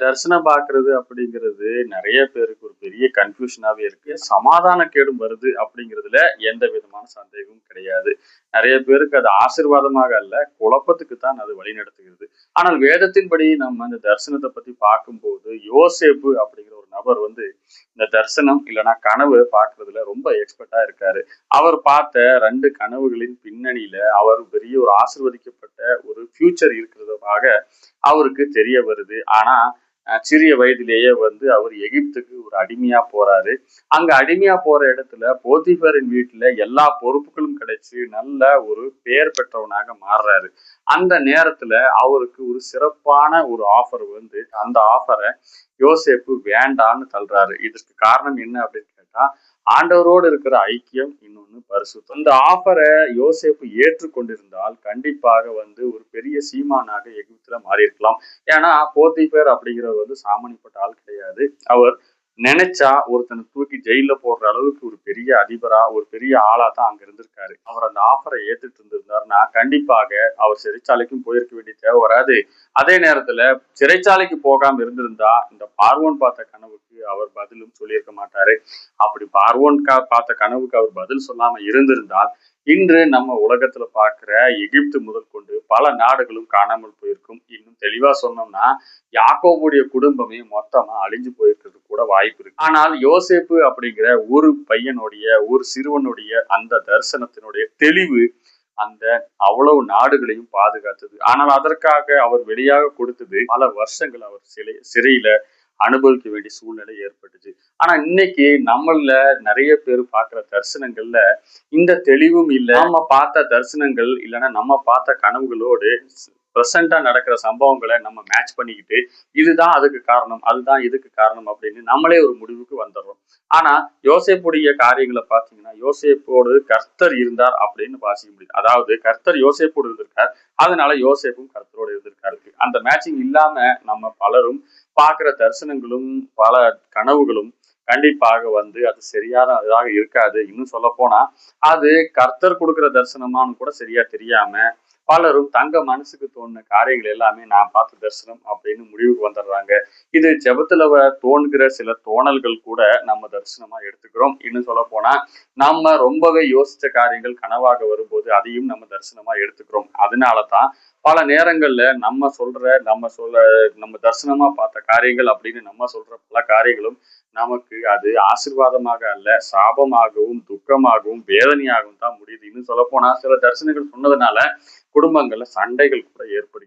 தரிசனம் பார்க்கிறது அப்படிங்கிறது நிறைய பேருக்கு ஒரு பெரிய கன்ஃபியூஷனாவே இருக்கு. சமாதான கேடும் வருது அப்படிங்கிறதுல எந்த விதமான சந்தேகமும் கிடையாது. நிறைய பேருக்கு அது ஆசீர்வாதமாக அல்ல, குழப்பத்துக்கு தான் அது வழிநடத்துகிறது. ஆனால் வேதத்தின்படி நம்ம இந்த தரிசனத்தை பத்தி பார்க்கும்போது, யோசேப்பு அப்படிங்கிற ஒரு நபர் இந்த தரிசனம் இல்லைன்னா கனவு பார்க்கறதுல ரொம்ப எக்ஸ்பர்ட்டா இருக்காரு. அவர் பார்த்த 2 கனவுகளின் பின்னணியில அவர் பெரிய ஒரு ஆசீர்வதிக்கப்பட்ட ஒரு ஃபியூச்சர் இருக்கிறதாக அவருக்கு தெரிய வருது. ஆனா சிறிய வயதிலேயே அவர் எகிப்துக்கு ஒரு அடிமையா போறாரு. அங்க அடிமையா போற இடத்துல போத்திபரின் வீட்டுல எல்லா பொறுப்புகளும் கிடைச்சு நல்ல ஒரு பெயர் பெற்றவனாக மாறுறாரு. அந்த நேரத்துல அவருக்கு ஒரு சிறப்பான ஒரு ஆஃபர் அந்த ஆஃபரை யோசேப்பு வேண்டான்னு தள்ளுறாரு. இதற்கு காரணம் என்ன அப்படின்னு கேட்டா, ஆண்டவரோடு இருக்கிற ஐக்கியம், இன்னொன்னு பரிசுத்தம். இந்த ஆஃபரை யோசேப்பு ஏற்றுக்கொண்டிருந்தால் கண்டிப்பாக ஒரு பெரிய சீமானாக எகிப்துல மாறி இருக்கலாம். ஏன்னா போத்திபேர் அப்படிங்கிறவர் சாமானியப்பட்ட ஆள் கிடையாது. அவர் நினைச்சா ஒருத்தனை தூக்கி ஜெயில போடுற அளவுக்கு ஒரு பெரிய அதிபரா, ஒரு பெரிய ஆளா தான் அங்க இருந்திருக்காரு. அவர் அந்த ஆஃபரை ஏத்துட்டு இருந்திருந்தாருன்னா கண்டிப்பாக அவர் சிறைச்சாலைக்கும் போயிருக்க வேண்டிய தேவை வராது. அதே நேரத்துல சிறைச்சாலைக்கு போகாம இருந்திருந்தா இந்த பார்வோன் பார்த்த கனவுக்கு அவர் பதிலும் சொல்லியிருக்க மாட்டாரு. அப்படி பார்வோன் பார்த்த கனவுக்கு அவர் பதில் சொல்லாம இருந்திருந்தால் இன்று நம்ம உலகத்துல பார்க்கிற எகிப்து முதல் கொண்டு பல நாடுகளும் காணாமல் போயிருக்கும். இன்னும் தெளிவா சொன்னோம்னா யாக்கோபுடைய குடும்பமே மொத்தமா அழிஞ்சு போயிருக்கிறது கூட வாய்ப்பு இருக்கு. ஆனால் யோசேப்பு அப்படிங்கிற ஒரு பையனுடைய, ஒரு சிறுவனுடைய அந்த தரிசனத்தினுடைய தெளிவு அந்த அவ்வளவு நாடுகளையும் பாதுகாத்தது. ஆனால் அதற்காக அவர் வெளியாக கொடுத்தது பல வருஷங்கள் அவர் சிறையில அனுபவிக்க வேண்டிய சூழ்நிலை ஏற்பட்டுச்சு. ஆனா இன்னைக்கு நம்மள நிறைய பேர் பார்க்கிற தரிசனங்கள்ல இந்த தெளிவும் இல்லை. நம்ம பார்த்த தரிசனங்கள் இல்லைன்னா நம்ம பார்த்த கனவுகளோடு ப்ரெசண்டா நடக்கிற சம்பவங்களை நம்ம மேட்ச் பண்ணிக்கிட்டு இதுதான் அதுக்கு காரணம், அதுதான் இதுக்கு காரணம் அப்படின்னு நம்மளே ஒரு முடிவுக்கு வந்துடுறோம். ஆனா யோசேப்புடைய காரியங்களை பார்த்தீங்கன்னா, யோசேப்போடு கர்த்தர் இருந்தார் அப்படின்னு வாசிக்க முடியும். அதாவது கர்த்தர் யோசேப்போடு இருந்திருக்கார், அதனால யோசேப்பும் கர்த்தரோடு இருந்திருக்காரு. அந்த மேட்சிங் இல்லாம நம்ம பலரும் பார்க்கிற தரிசனங்களும் பல கனவுகளும் கண்டிப்பாக அது சரியானதாக இருக்காது. இன்னும் சொல்ல போனா அது கர்த்தர் கொடுக்கிற தரிசனமானு கூட சரியா தெரியாம பலரும் தங்க மனசுக்கு தோணுன காரியங்கள் எல்லாமே நான் பார்த்த தரிசனம் அப்படின்னு முடிவுக்கு வந்துடுறாங்க. இது ஜெபத்துல தோன்கிற சில தோணல்கள் கூட நம்ம தரிசனமா எடுத்துக்கிறோம். இன்னும் சொல்ல போனா நம்ம ரொம்பவே யோசிச்ச காரியங்கள் கனவாக வரும்போது அதையும் நம்ம தரிசனமா எடுத்துக்கிறோம். அதனாலதான் பல நேரங்கள்ல நம்ம தரிசனமா பார்த்த காரியங்கள் அப்படின்னு நம்ம சொல்ற பல காரியங்களும் நமக்கு அது ஆசீர்வாதமாக அல்ல, சாபமாகவும் துக்கமாகவும் வேதனையாகவும் தான் முடியுது. இன்னும் சொல்ல போனா சில தரிசனங்கள் சொன்னதுனால குடும்பங்கள்ல சண்டைகள் கூட ஏற்படுது.